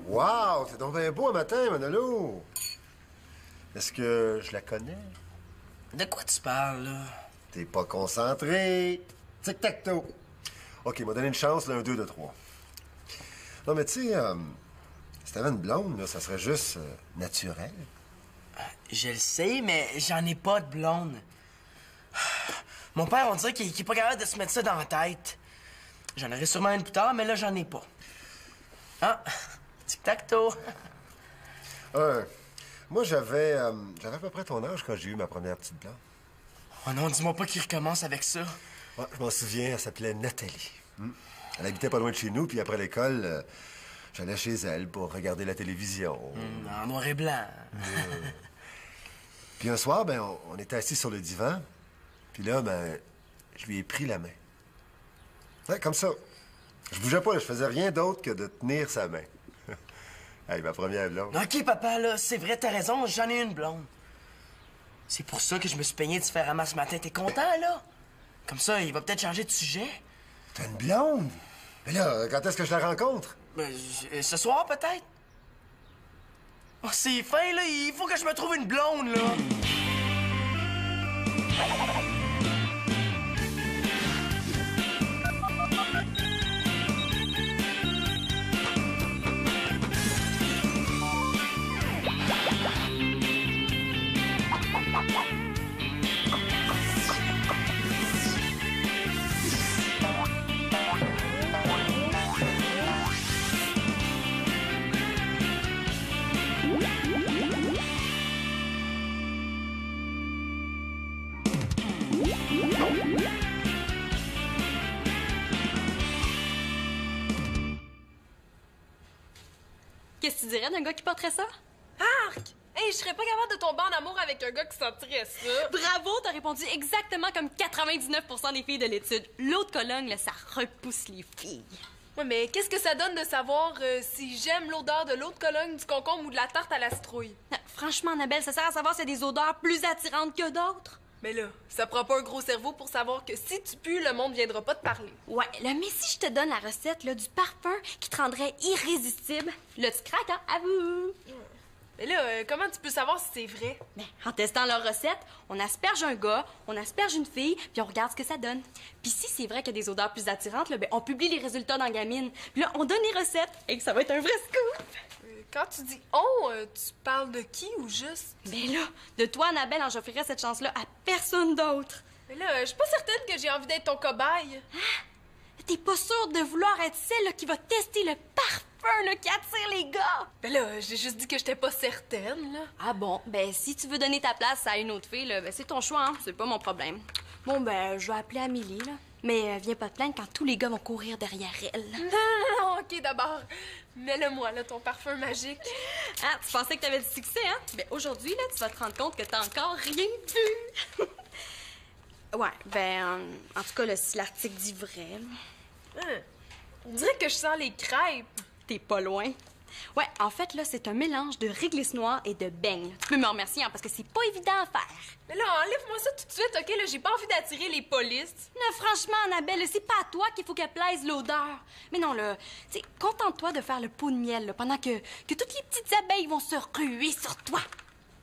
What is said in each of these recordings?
Wow, c'est donc bien beau un matin, Manolo. Est-ce que je la connais? De quoi tu parles, là? T'es pas concentré. Tic-tac-toe. OK, m'a donné une chance, là, un 2 de 3. Non, mais tu sais, si t'avais une blonde, là, ça serait juste naturel. Je le sais, mais j'en ai pas de blonde. Mon père, on dirait qu'il est pas capable de se mettre ça dans la tête. J'en aurai sûrement une plus tard, mais là, j'en ai pas. Ah, tic-tac-toe. Moi, j'avais à peu près ton âge quand j'ai eu ma première petite blonde. Oh non, dis-moi pas qu'il recommence avec ça. Ouais, je m'en souviens, elle s'appelait Nathalie. Elle habitait pas loin de chez nous, puis après l'école, j'allais chez elle pour regarder la télévision. En noir et blanc. Puis un soir, ben, on était assis sur le divan, puis là, ben, je lui ai pris la main. Ouais, comme ça. Je bougeais pas, je faisais rien d'autre que de tenir sa main. Hey, ma première blonde. OK, papa, là, c'est vrai, t'as raison, j'en ai une blonde. C'est pour ça que je me suis peigné différemment ce matin. T'es content, là? Comme ça, il va peut-être changer de sujet. T'as une blonde? Mais là, quand est-ce que je la rencontre? Ben, ce soir, peut-être? Oh, c'est fin, là. Il faut que je me trouve une blonde, là. Qu'est-ce que tu dirais d'un gars qui porterait ça? Arc! Hey, je serais pas capable de tomber en amour avec un gars qui sentirait ça. Bravo, t'as répondu exactement comme 99% des filles de l'étude. L'autre colonne, là, ça repousse les filles. Ouais, mais qu'est-ce que ça donne de savoir si j'aime l'odeur de l'autre colonne, du concombre ou de la tarte à la citrouille? Non, franchement, Annabelle, ça sert à savoir s'il y a des odeurs plus attirantes que d'autres. Mais là, ça prend pas un gros cerveau pour savoir que si tu pues, le monde viendra pas te parler. Ouais, là, mais si je te donne la recette là, du parfum qui te rendrait irrésistible, là, tu craques, hein? Avoue! Mais là, comment tu peux savoir si c'est vrai? Ben, en testant leur recette, on asperge un gars, on asperge une fille, puis on regarde ce que ça donne. Puis si c'est vrai qu'il y a des odeurs plus attirantes, là, ben, on publie les résultats dans Gamine. Puis là, on donne les recettes et que ça va être un vrai scoop! Quand tu dis « on tu parles de qui ou juste? Ben là, de toi, Annabelle, j'offrirais cette chance-là à personne d'autre. Mais là, je suis pas certaine que j'ai envie d'être ton cobaye. T'es pas sûre de vouloir être celle là, qui va tester le parfum là, qui attire les gars? Ben là, j'ai juste dit que j'étais pas certaine, là. Ah bon? Ben, si tu veux donner ta place à une autre fille, là, ben, c'est ton choix, hein? C'est pas mon problème. Bon, ben, je vais appeler Amélie, là. Mais viens pas te plaindre quand tous les gars vont courir derrière elle. Non, OK, d'abord, mets-le-moi, là, ton parfum magique. Ah, tu pensais que t'avais du succès, hein? Ben, aujourd'hui, là, tu vas te rendre compte que t'as encore rien vu. Ouais, ben, en tout cas, là, si l'article dit vrai, On dirait que je sens les crêpes. t'es pas loin. Ouais, en fait, là, c'est un mélange de réglisse noire et de beignes. Tu peux me remercier, hein, parce que c'est pas évident à faire. Mais là, enlève-moi ça tout de suite, OK? Là, j'ai pas envie d'attirer les polices. Non, franchement, Annabelle, c'est pas à toi qu'il faut qu'elle plaise l'odeur. Mais non, là, tu sais, contente-toi de faire le pot de miel, là, pendant que toutes les petites abeilles vont se ruer sur toi.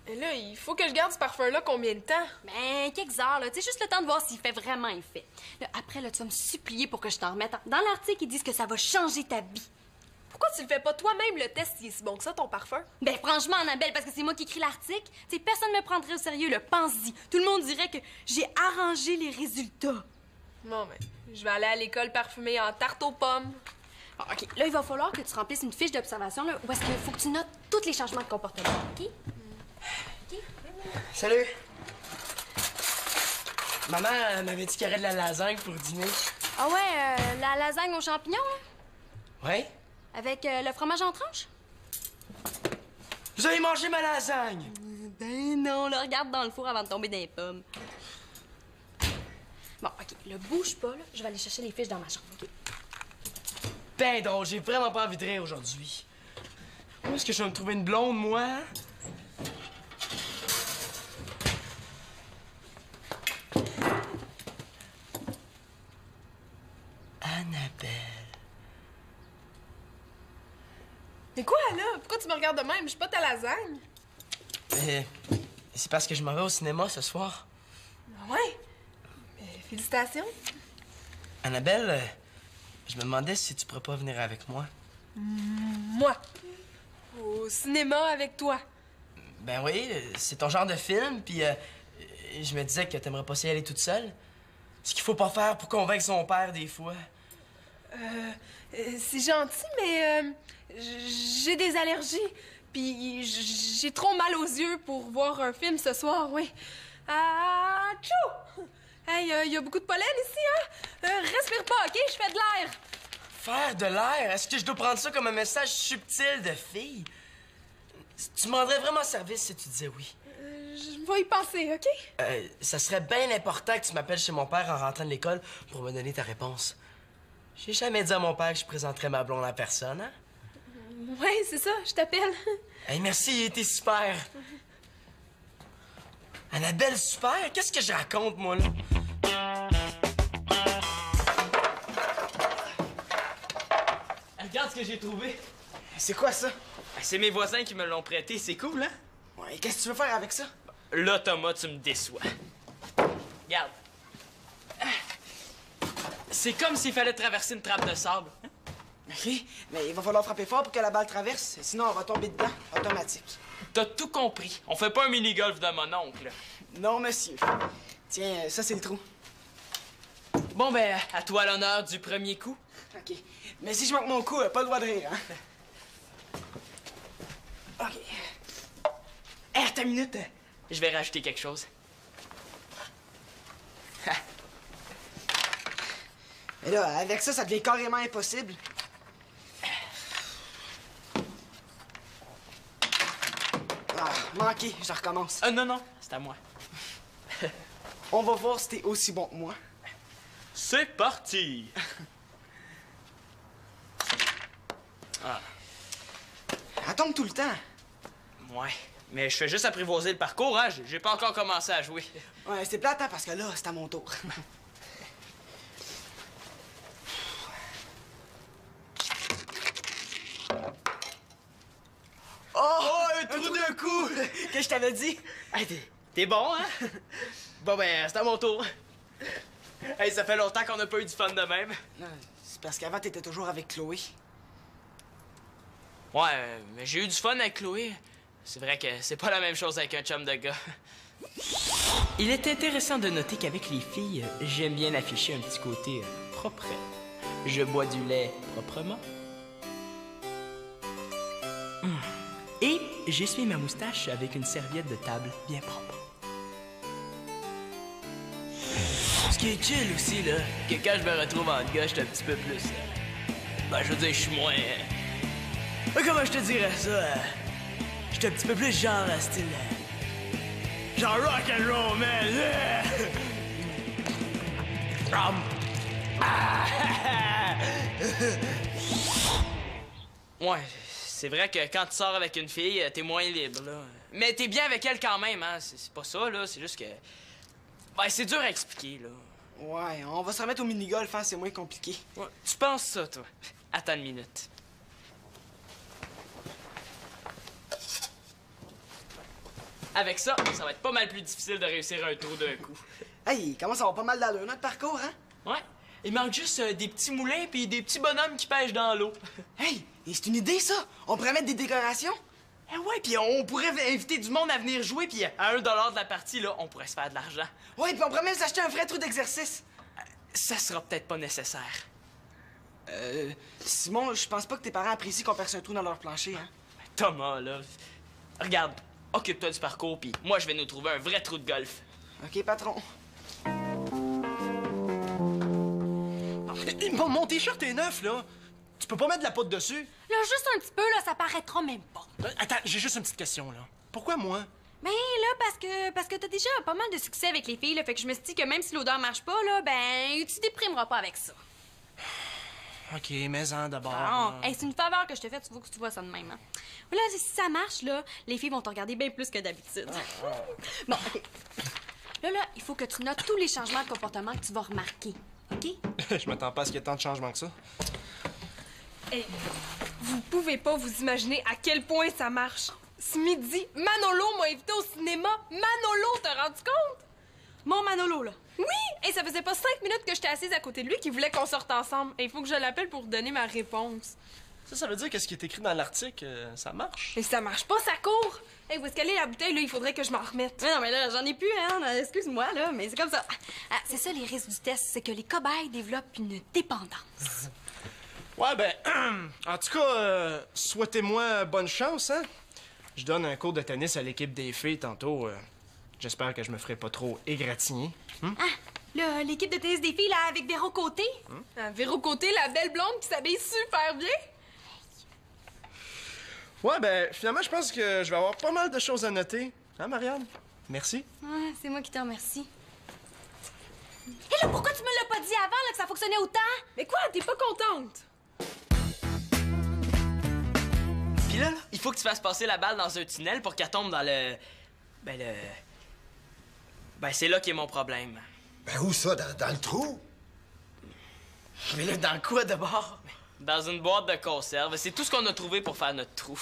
Mais là, il faut que je garde ce parfum-là combien de temps? Ben, quelques heures, là, tu sais, juste le temps de voir s'il fait vraiment effet. Là, après, là, tu vas me supplier pour que je t'en remette. Dans l'article, ils disent que ça va changer ta vie. Pourquoi tu le fais pas toi-même, le test, s'il est si bon que ça, ton parfum? Ben, franchement, Annabelle, parce que c'est moi qui écris l'article, tu sais, personne ne me prendrait au sérieux, le pense-y. Tout le monde dirait que j'ai arrangé les résultats. Bon, ben, je vais aller à l'école parfumée en tarte aux pommes. Ah, OK, là, il va falloir que tu remplisses une fiche d'observation, là, où est-ce qu'il faut que tu notes tous les changements de comportement, OK? OK? Salut. Maman m'avait dit qu'il y aurait de la lasagne pour dîner. Ah ouais, la lasagne aux champignons, hein? Ouais? Avec le fromage en tranches? Vous avez mangé ma lasagne! Ben non, là, regarde dans le four avant de tomber dans les pommes. Bon, OK, là, bouge pas, là. Je vais aller chercher les fiches dans ma chambre, OK? Ben drôle, j'ai vraiment pas envie de rire aujourd'hui. Où est-ce que je vais me trouver une blonde, moi? Annabelle. Mais quoi, là? Pourquoi tu me regardes de même? Je suis pas ta lasagne. C'est parce que je m'en vais au cinéma ce soir. Ouais. Félicitations. Annabelle, je me demandais si tu pourrais pas venir avec moi. Moi. Au cinéma avec toi. Ben oui, c'est ton genre de film, puis je me disais que t'aimerais pas s'y aller toute seule. Ce qu'il faut pas faire pour convaincre son père des fois. C'est gentil, mais j'ai des allergies. Puis j'ai trop mal aux yeux pour voir un film ce soir, oui. Ah, tchou! Hey, y a beaucoup de pollen ici, hein? Respire pas, OK? Je fais de l'air. Faire de l'air? Est-ce que je dois prendre ça comme un message subtil de fille? Tu me rendrais vraiment service si tu disais oui. Je vais y penser, OK? Ça serait bien important que tu m'appelles chez mon père en rentrant de l'école pour me donner ta réponse. J'ai jamais dit à mon père que je présenterais ma blonde à personne, hein? Ouais, c'est ça, je t'appelle. Hey, merci, t'es super. Annabelle, super? Qu'est-ce que je raconte, moi, là? Regarde ce que j'ai trouvé. C'est quoi, ça? C'est mes voisins qui me l'ont prêté. C'est cool, hein? Ouais, qu'est-ce que tu veux faire avec ça? Là, Thomas, tu me déçois. Regarde. C'est comme s'il fallait traverser une trappe de sable. OK, mais il va falloir frapper fort pour que la balle traverse, sinon on va tomber dedans, automatique. T'as tout compris. On fait pas un mini-golf de mon oncle. Non, monsieur. Tiens, ça, c'est le trou. Bon, ben, à toi l'honneur du premier coup. OK. Mais si je manque mon coup, pas le droit de rire, hein? OK. Hé, attends une minute. Je vais rajouter quelque chose. Mais là, avec ça, ça devient carrément impossible. Ah, manqué, je recommence. Non, c'est à moi. On va voir si t'es aussi bon que moi. C'est parti! Elle tombe tout le temps. Ouais, mais je fais juste apprivoiser le parcours, hein? J'ai pas encore commencé à jouer. Ouais, c'est plate, hein, parce que là, c'est à mon tour. Oh, un trou d'un coup! Que je t'avais dit? Hey, t'es bon, hein? Bon, ben, c'est à mon tour. Hey, ça fait longtemps qu'on n'a pas eu du fun de même. Non, c'est parce qu'avant, t'étais toujours avec Chloé. Ouais, mais j'ai eu du fun avec Chloé. C'est vrai que c'est pas la même chose avec un chum de gars. Il est intéressant de noter qu'avec les filles, j'aime bien afficher un petit côté propre. Je bois du lait proprement. Et j'essuie ma moustache avec une serviette de table bien propre. Ce qui est chill aussi, là, que quand je me retrouve en gars, je suis un petit peu plus... ben, je veux dire, je suis moins... comment je te dirais ça? Je suis un petit peu plus genre, style... genre rock and roll, man! Ouais, c'est vrai que quand tu sors avec une fille, t'es moins libre, là. Mais t'es bien avec elle quand même, hein? C'est pas ça, là, c'est juste que... ben, c'est dur à expliquer, là. Ouais, on va se remettre au mini-golf, hein, c'est moins compliqué. Ouais, tu penses ça, toi? Attends une minute. Avec ça, ça va être pas mal plus difficile de réussir un trou d'un coup. Hey, comment ça va pas mal d'allure, notre parcours, hein? Ouais. Il manque juste des petits moulins puis des petits bonhommes qui pêchent dans l'eau. Hey, et c'est une idée, ça! On pourrait mettre des décorations? Eh ouais, puis on pourrait inviter du monde à venir jouer, puis à 1 $ de la partie, là, on pourrait se faire de l'argent. Ouais, puis on pourrait même s'acheter un vrai trou d'exercice. Ça sera peut-être pas nécessaire. Simon, je pense pas que tes parents apprécient qu'on perce un trou dans leur plancher, hein? Thomas, là, regarde, occupe-toi du parcours, puis moi, je vais nous trouver un vrai trou de golf. OK, patron. Mon t-shirt est neuf, là. Tu peux pas mettre de la poudre dessus? Là, juste un petit peu, là, ça paraîtra même pas. Attends, j'ai juste une petite question, là. Pourquoi moi? Ben là, parce que t'as déjà pas mal de succès avec les filles, là, fait que je me suis dit que même si l'odeur marche pas, là, ben, tu déprimeras pas avec ça. OK, mais d'abord. Ah, hey, c'est une faveur que je te fais, tu veux que tu vois ça de même, hein. Là, si ça marche, là, les filles vont te regarder bien plus que d'habitude. Bon, OK. Là, il faut que tu notes tous les changements de comportement que tu vas remarquer, OK? Je m'attends pas à ce qu'il y ait tant de changements que ça. Hey, Vous pouvez pas vous imaginer à quel point ça marche. Ce midi, Manolo m'a invité au cinéma. Manolo, t'as rendu compte? Mon Manolo, là. Oui! Et ça faisait pas 5 minutes que j'étais assise à côté de lui qu'il voulait qu'on sorte ensemble. Et il faut que je l'appelle pour donner ma réponse. Ça veut dire que ce qui est écrit dans l'article, ça marche? Mais ça marche pas, ça court! Hey, où est-ce qu'elle est la bouteille, là? Il faudrait que je m'en remette. Mais non, mais là, j'en ai plus, hein. Excuse-moi, là, mais c'est comme ça. Ah, c'est ça, les risques du test, c'est que les cobayes développent une dépendance. Ouais, ben, en tout cas, souhaitez-moi bonne chance, hein? Je donne un cours de tennis à l'équipe des filles tantôt. J'espère que je me ferai pas trop égratigner. Ah, là, l'équipe de tennis des filles, là, avec Véro Côté. Ah, Véro Côté, la belle blonde qui s'habille super bien. Ouais, ben, finalement, je pense que je vais avoir pas mal de choses à noter. Hein, Marianne? Merci. Ah, c'est moi qui te remercie. Et là, pourquoi tu me l'as pas dit avant, là, que ça fonctionnait autant? Mais quoi, t'es pas contente? Pis là, il faut que tu fasses passer la balle dans un tunnel pour qu'elle tombe dans le... Ben, c'est là qu'est mon problème. Ben où ça? Dans le trou? Mais là, dans quoi d'abord? Dans une boîte de conserve. C'est tout ce qu'on a trouvé pour faire notre trou.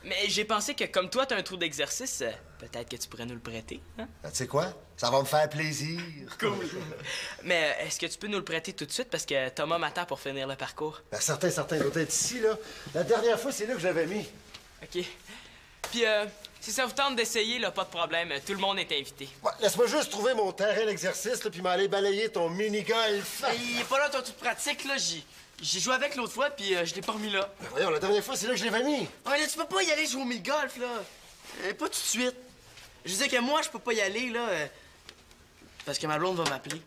Mais j'ai pensé que comme toi, t'as un trou d'exercice, peut-être que tu pourrais nous le prêter, hein? Ben, tu sais quoi? Ça va me faire plaisir. Cool. Mais est-ce que tu peux nous le prêter tout de suite parce que Thomas m'attend pour finir le parcours? Ben, certain, il doit être ici, là. La dernière fois, c'est là que je l'avais mis. OK. Puis, si ça vous tente d'essayer, là, pas de problème. Tout le monde est invité. Ouais, laisse-moi juste trouver mon terrain d'exercice, là, puis m'aller balayer ton mini-golf. Il est pas là ton truc pratique, là. J'ai joué avec l'autre fois, puis je l'ai pas remis là. Ben, voyons, la dernière fois, c'est là que je l'avais mis. Ouais, là, tu peux pas y aller jouer au mini-golf, là. Pas tout de suite. Je dis que moi, je peux pas y aller, là, parce que ma blonde va m'appeler.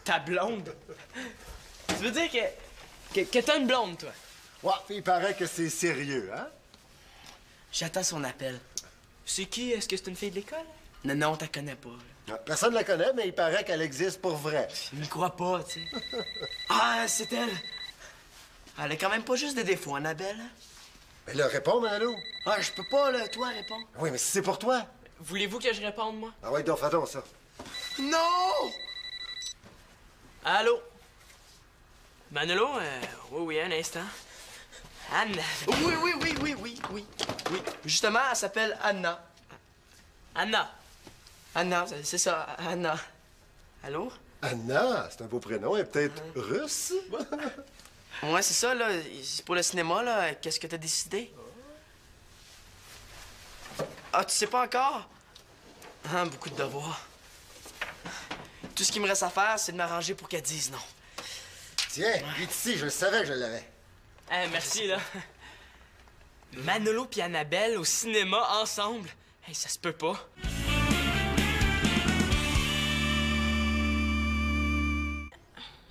Ta blonde? Tu veux dire que t'as une blonde, toi? Ouais, puis il paraît que c'est sérieux, hein? J'attends son appel. C'est qui? Est-ce que c'est une fille de l'école? Non, t'as connais pas, là. Ouais, personne ne la connaît, mais il paraît qu'elle existe pour vrai. Je m'y crois pas, tu sais. Ah, c'est elle. Elle a quand même pas juste des défauts, Annabelle. Mais là, réponds, Manolo. Ah, je peux pas, là, toi, répondre. Oui, mais si c'est pour toi. Voulez-vous que je réponde, moi? Ah ouais, donc, fais donc ça. Non! Allô? Manolo? Oui, un instant. Anne? Oui. Justement, elle s'appelle Anna. Anna? Anna, c'est ça, Anna. Allô? Anna, c'est un beau prénom. Elle est peut-être russe? Ouais, c'est ça, là. C'est pour le cinéma, là. Qu'est-ce que t'as décidé? Ah, tu sais pas encore? Ah, beaucoup de devoirs. Tout ce qu'il me reste à faire, c'est de m'arranger pour qu'elle dise non. Tiens, il est ici, je le savais que je l'avais. Merci, là. Manolo puis Annabelle au cinéma ensemble. Hey, ça se peut pas.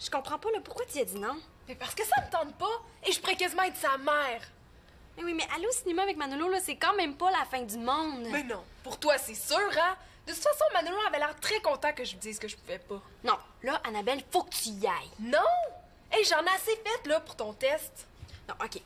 Je comprends pas, là, pourquoi tu as dit non? Mais parce que ça me tente pas. Et je pourrais quasiment être sa mère. Mais oui, mais aller au cinéma avec Manolo, là, c'est quand même pas la fin du monde. Mais non, pour toi, c'est sûr, hein? De toute façon, Manolo avait l'air très content que je lui dise que je pouvais pas. Non, là, Annabelle, faut que tu y ailles. Non! Hey, j'en ai assez fait, là, pour ton test. Non, OK.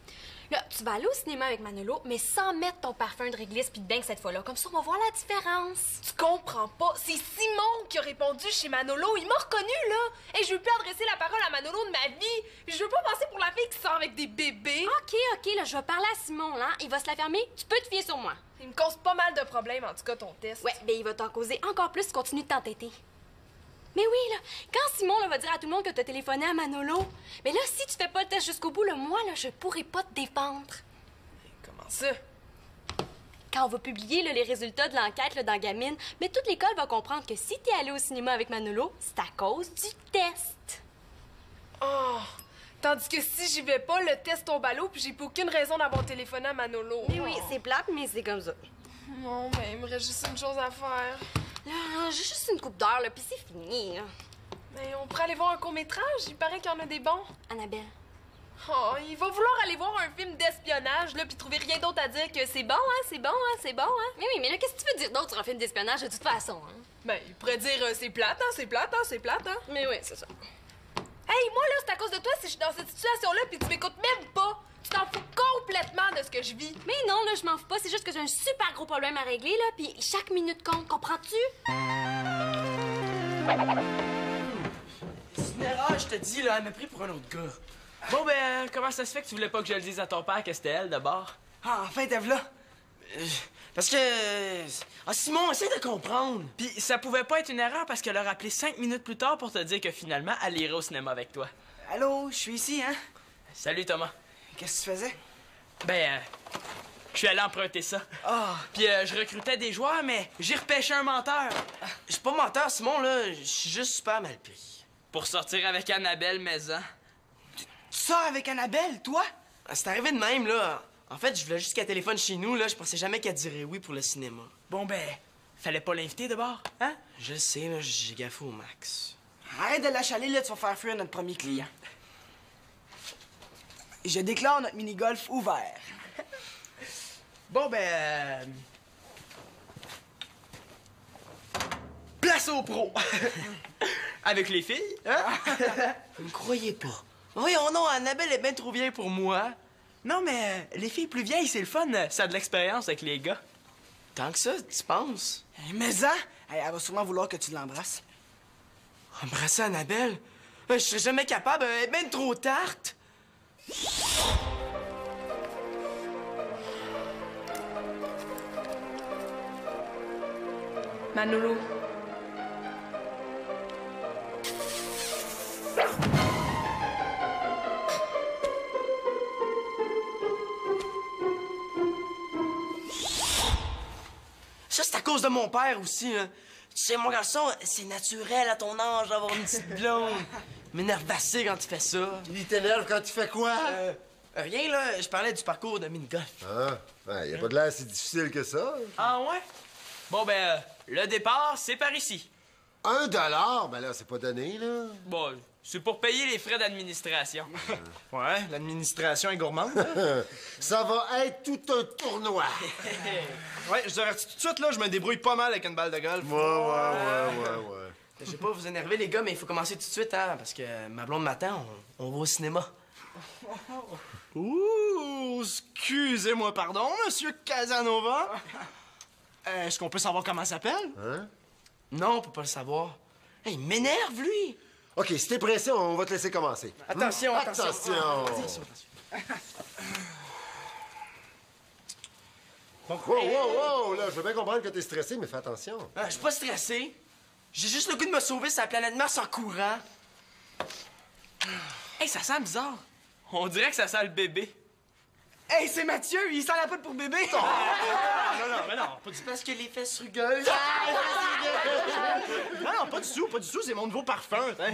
Là, tu vas aller au cinéma avec Manolo, mais sans mettre ton parfum de réglisse puis de bain cette fois-là. Comme ça, on va voir la différence. Tu comprends pas. C'est Simon qui a répondu chez Manolo. Il m'a reconnu, là. Et je veux plus adresser la parole à Manolo de ma vie. Je veux pas passer pour la fille qui sort avec des bébés. OK, là, je vais parler à Simon, là. Il va se la fermer. Tu peux te fier sur moi. Il me cause pas mal de problèmes, en tout cas, ton test. Ouais, ben il va t'en causer encore plus si tu continues de t'entêter. Mais oui, là, quand Simon là, va dire à tout le monde que t'as téléphoné à Manolo, mais là, si tu fais pas le test jusqu'au bout, là, moi, là, je pourrai pas te défendre. Comment ça? Quand on va publier là, les résultats de l'enquête là, dans Gamine, mais toute l'école va comprendre que si t'es allé au cinéma avec Manolo, c'est à cause du test. Oh! Tandis que si j'y vais pas, le test tombe à l'eau, puis j'ai pas aucune raison d'avoir téléphoné à Manolo. Mais oui, c'est plate, mais c'est comme ça. Non, mais il me reste juste une chose à faire. Là, j'ai juste une coupe d'heure, là, puis c'est fini, là. Mais on pourrait aller voir un court-métrage? Il paraît qu'il y en a des bons. Annabelle. Oh, il va vouloir aller voir un film d'espionnage, là, puis trouver rien d'autre à dire que c'est bon, hein, c'est bon, hein, c'est bon, hein. Mais oui, mais là, qu'est-ce que tu veux dire d'autre sur un film d'espionnage de toute façon, hein? Ben, il pourrait dire c'est plate, hein, c'est plate, hein, c'est plate, hein. Mais oui, c'est ça. Hey, moi, là, c'est à cause de toi si je suis dans cette situation-là, puis tu m'écoutes même pas. Tu t'en fous complètement de ce que je vis. Mais non, là, je m'en fous pas. C'est juste que j'ai un super gros problème à régler, là, puis chaque minute compte, comprends-tu? C'est une erreur, je te dis, là. Elle m'a pris pour un autre gars. Bon, ben, comment ça se fait que tu voulais pas que je le dise à ton père que c'était elle, d'abord? Ah, enfin, t'es là. Parce que... Ah, Simon, essaie de comprendre. Puis ça pouvait pas être une erreur parce qu'elle a rappelé 5 minutes plus tard pour te dire que finalement, elle irait au cinéma avec toi. Allô, je suis ici, hein? Salut, Thomas. Qu'est-ce que tu faisais? Ben, je suis allé emprunter ça. Ah, Puis je recrutais des joueurs, mais j'ai repêché un menteur. je suis pas menteur, Simon, là. Je suis juste super mal pris. Pour sortir avec Annabelle Maison. Tu sors avec Annabelle, toi? Ah, c'est arrivé de même, là. En fait, je voulais juste qu'elle téléphone chez nous, là. Je pensais jamais qu'elle dirait oui pour le cinéma. Bon, ben, fallait pas l'inviter d'abord, hein? Je sais, là, j'ai gaffé au max. Arrête de la chaler, là, tu vas faire fuir notre premier client. Je déclare notre mini-golf ouvert. Bon, ben... Place au pro! Avec les filles, hein? Vous me croyez pas? Voyons non, Annabelle est bien trop vieille pour moi. Non, mais les filles plus vieilles, c'est le fun. Ça a de l'expérience avec les gars. Tant que ça, tu penses? Mais ça, elle va sûrement vouloir que tu l'embrasses. Embrasser Annabelle? Je serais jamais capable, elle est bien trop tarte. Manolo. Ça, c'est à cause de mon père aussi, hein. Tu sais, mon garçon, c'est naturel à ton âge d'avoir une petite blonde. M'énerve assez quand tu fais ça. Il t'énerve quand tu fais quoi? Rien, là, je parlais du parcours de mini-golf. Ah, ben, y a pas de l'air si difficile que ça. Ah ouais? Bon, ben, le départ, c'est par ici. $1? Ben là, c'est pas donné, là. Bon, c'est pour payer les frais d'administration. Ouais, l'administration est gourmande. Ça va être tout un tournoi. Ouais, je t'avertis tout de suite, là, je me débrouille pas mal avec une balle de golf. Ouais. Je vais pas vous énerver, les gars, mais il faut commencer tout de suite, hein, parce que ma blonde m'attend, on va au cinéma. Ouh, excusez-moi, pardon, monsieur Casanova. Est-ce qu'on peut savoir comment elle s'appelle? Hein? Non, on peut pas le savoir. Hey, il m'énerve, lui! OK, si t'es pressé, on va te laisser commencer. Attention. Attention. Bon, Wow, là, je veux bien comprendre que t'es stressé, mais fais attention. Je suis pas stressé. J'ai juste le goût de me sauver sur la planète Mars en courant. Hey, ça sent bizarre. On dirait que ça sent le bébé. Hey, c'est Mathieu, il sent la poudre pour bébé! non, pas du C'est parce que les fesses rugueuses. Non, pas du tout, c'est mon nouveau parfum. Hein.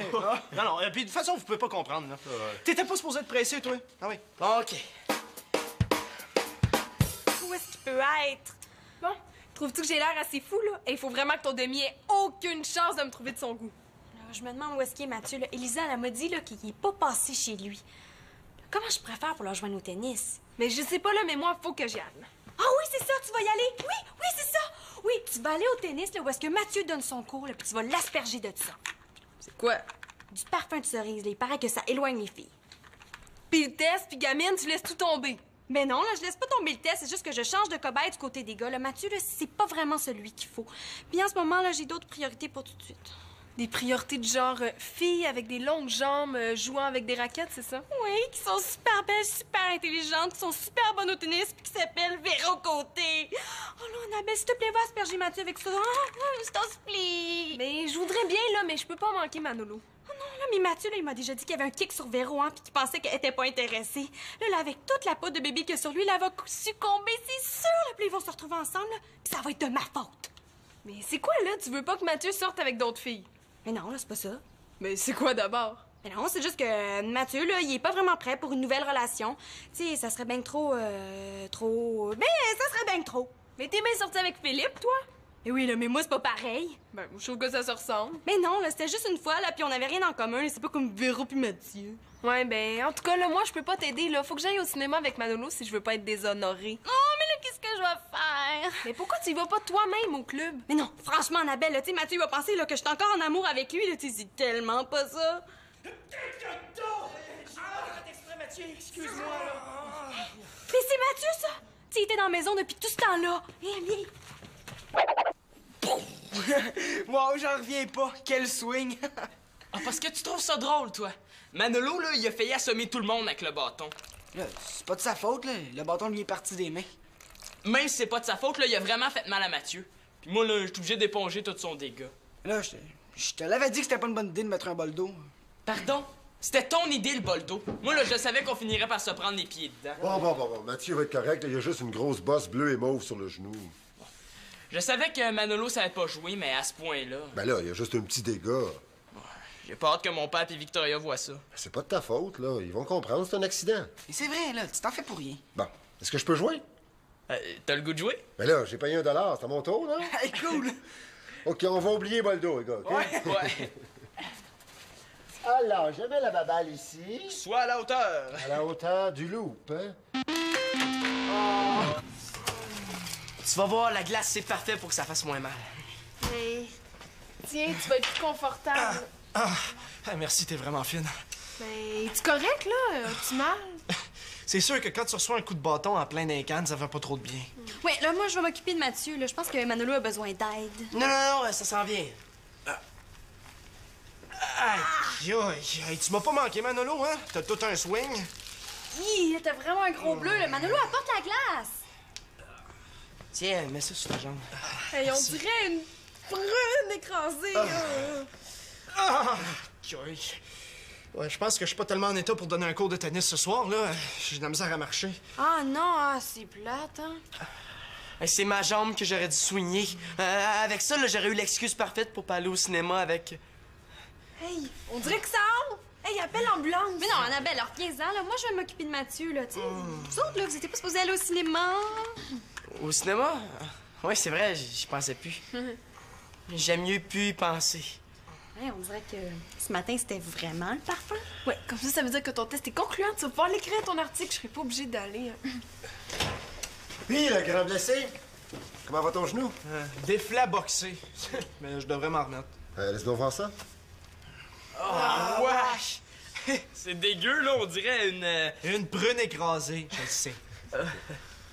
Non, puis de toute façon, vous pouvez pas comprendre, là. T'étais pas supposé te presser, toi? Ah oui. OK. Où est-ce qu'il peut être? Bon, trouves-tu que j'ai l'air assez fou, là? Et il faut vraiment que ton demi ait aucune chance de me trouver de son goût. Je me demande où est-ce qu'il est, Mathieu. Là. Elisa, elle m'a dit là, qu'il n'est pas passé chez lui. Comment je pourrais faire pour le rejoindre au tennis? Mais je sais pas, là, mais moi, faut que j'y aille. Ah oui, c'est ça, tu vas y aller. Oui, c'est ça. Oui, tu vas aller au tennis, là, où est-ce que Mathieu donne son cours, là, puis tu vas l'asperger de ça. C'est quoi? Du parfum de cerise, là. Il paraît que ça éloigne les filles. Puis le test, puis gamine, tu laisses tout tomber. Mais non, là, je laisse pas tomber le test. C'est juste que je change de cobaye du côté des gars. Là, Mathieu, là, c'est pas vraiment celui qu'il faut. Puis en ce moment, là, j'ai d'autres priorités pour tout de suite. Des priorités du genre filles avec des longues jambes jouant avec des raquettes, c'est ça? Oui, qui sont super belles, super intelligentes, qui sont super bonnes au tennis, puis qui s'appellent Véro Côté. Oh là, Annabelle, s'il te plaît, va asperger Mathieu avec ça. Je t'en supplie. Mais je voudrais bien, là, mais je peux pas manquer Manolo. Oh non, là, mais Mathieu, là, il m'a déjà dit qu'il y avait un kick sur Véro, hein, puis qu'il pensait qu'elle était pas intéressée. Là, avec toute la poudre de bébé qu'il y a sur lui, là, elle va succomber, c'est sûr. Là, puis ils vont se retrouver ensemble, là, puis ça va être de ma faute. Mais c'est quoi, là? Tu veux pas que Mathieu sorte avec d'autres filles? Mais non, là, c'est pas ça. Mais c'est quoi d'abord? Mais non, c'est juste que Mathieu, là, il est pas vraiment prêt pour une nouvelle relation. Tu sais, ça serait bien trop... Ben, ça serait bien trop. Mais t'es bien sorti avec Philippe, toi? Et oui, là, mais moi, c'est pas pareil. Ben, je trouve que ça se ressemble. Mais non, là, c'était juste une fois, là, puis on avait rien en commun. C'est pas comme Véro puis Mathieu. Ouais, ben, en tout cas, là, moi, je peux pas t'aider, là. Faut que j'aille au cinéma avec Manolo si je veux pas être déshonorée. Oh, mais là, qu'est-ce que je vais faire? Mais pourquoi tu y vas pas toi-même au club? Mais non, franchement, Annabelle, là, tu sais, Mathieu va penser, là, que je suis encore en amour avec lui, là, tu sais, c'est tellement pas ça. Excuse-moi, là. Mais c'est Mathieu, ça! Tu sais, il était dans la maison depuis tout ce temps-là. Viens, viens. Wow, j'en reviens pas. Quel swing! Ah, parce que tu trouves ça drôle, toi. Manolo, là, il a failli assommer tout le monde avec le bâton. Là, c'est pas de sa faute, là. Le bâton lui est parti des mains. Même si c'est pas de sa faute, là, il a vraiment fait mal à Mathieu. Puis moi, là, je suis obligé d'éponger tout son dégât. Là, je te l'avais dit que c'était pas une bonne idée de mettre un bol d'eau. Pardon? C'était ton idée, le bol d'eau. Moi, là, je savais qu'on finirait par se prendre les pieds dedans. Bon. Mathieu va être correct. Là. Il y a juste une grosse bosse bleue et mauve sur le genou. Je savais que Manolo savait pas jouer, mais à ce point-là... Ben là, il y a juste un petit dégât. J'ai pas hâte que mon père et Victoria voient ça. C'est pas de ta faute, là. Ils vont comprendre, c'est un accident. Et c'est vrai, là, tu t'en fais pour rien. Bon, est-ce que je peux jouer? T'as le goût de jouer? Ben là, j'ai payé $1. C'est à mon tour, là? Hey, cool! OK, on va oublier Boldo, les gars, OK? Ouais. Alors, je mets la baballe ici. Sois à la hauteur. À la hauteur du loop, hein? Tu vas voir, la glace, c'est parfait pour que ça fasse moins mal. Hey. Tiens, tu vas être plus confortable. Merci, t'es vraiment fine. Ben, es-tu correct, là? As-tu mal? C'est sûr que quand tu reçois un coup de bâton en plein d'un canne, ça fait pas trop de bien. Ouais, là, moi, je vais m'occuper de Mathieu, là. Je pense que Manolo a besoin d'aide. Non, ça s'en vient. Aïe, aïe, tu m'as pas manqué, Manolo, hein? T'as tout un swing. Hi, t'as vraiment un gros bleu, là. Manolo, apporte la glace. Tiens, mets ça sur ta jambe. Hey, on dirait une prune écrasée, là. Aïe. Ouais, je pense que je suis pas tellement en état pour donner un cours de tennis ce soir, là. J'ai de la misère à marcher. Ah non, c'est plate, hein? Hey, c'est ma jambe que j'aurais dû soigner. Avec ça, là, j'aurais eu l'excuse parfaite pour pas aller au cinéma avec... Hey, on dirait que ça entre. Hey, appelle l'ambulance. Mais non, Annabelle, alors reviens-en, là. Moi, je vais m'occuper de Mathieu, là. Tu sais, vous autres, là, vous étiez pas supposés aller au cinéma. Au cinéma? Oui, c'est vrai, j'y pensais plus. J'aime mieux plus y penser. Hey, on dirait que ce matin, c'était vraiment le parfum. Ouais, comme ça veut dire que ton test est concluant. Tu vas pouvoir l'écrire ton article. Je serai pas obligée d'aller. Puis, le grand blessé, comment va ton genou? Déflat boxé. Mais je devrais m'en remettre. Laisse-moi voir ça. Oh, wesh! C'est dégueu, là, on dirait Une prune écrasée, je le sais.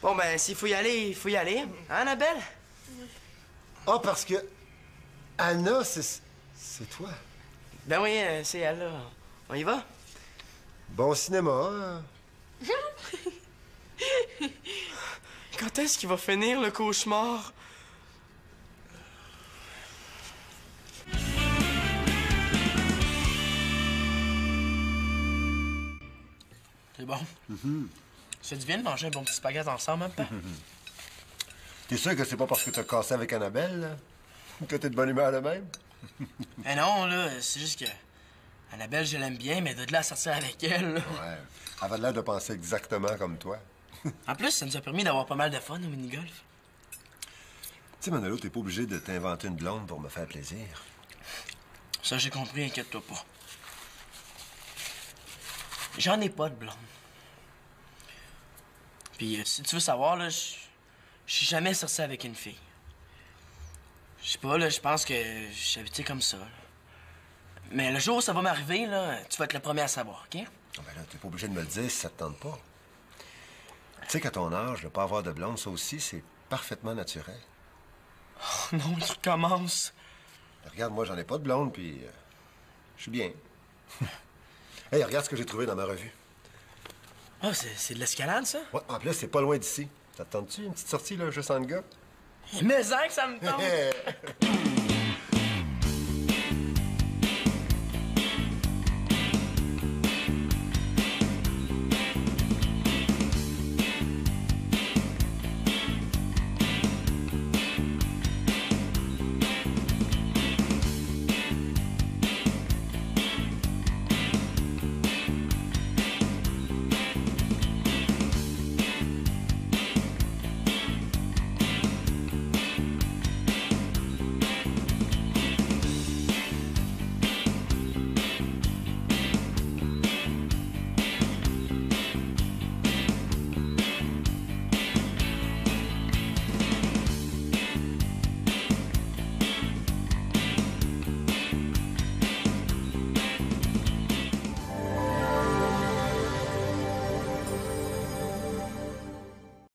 Bon, ben, s'il faut y aller, il faut y aller. Hein, Annabelle? Ah, parce que Anna, c'est toi. Ben oui, c'est elle, là. On y va? Bon cinéma. Quand est-ce qu'il va finir, le cauchemar? C'est bon. Ça te vient de manger un bon petit spaghetti ensemble, hein, papa? T'es sûr que c'est pas parce que t'as cassé avec Annabelle, là? Que t'es de bonne humeur de même? Eh non, là, c'est juste que... Annabelle, je l'aime bien, mais de là à sortir avec elle, là... Ouais. Elle avait l'air de penser exactement comme toi. En plus, ça nous a permis d'avoir pas mal de fun au mini-golf. Tu sais, Manolo, t'es pas obligé de t'inventer une blonde pour me faire plaisir. Ça, j'ai compris, inquiète-toi pas. J'en ai pas de blonde. Puis, si tu veux savoir, là, je suis jamais sorti avec une fille. Je sais pas, là, je pense que j'ai habité comme ça. Là. Mais le jour où ça va m'arriver, là, tu vas être le premier à savoir, OK? Ah ben là, t'es pas obligé de me le dire si ça te tente pas. Tu sais qu'à ton âge, ne pas avoir de blonde, ça aussi, c'est parfaitement naturel. Oh non, il recommence. Regarde, moi, j'en ai pas de blonde, puis je suis bien. Hey, regarde ce que j'ai trouvé dans ma revue. Ah, c'est de l'escalade, ça? Ouais, en plus, c'est pas loin d'ici. Ça te tente-tu, une petite sortie, là, juste en gars? Mais que ça me tente!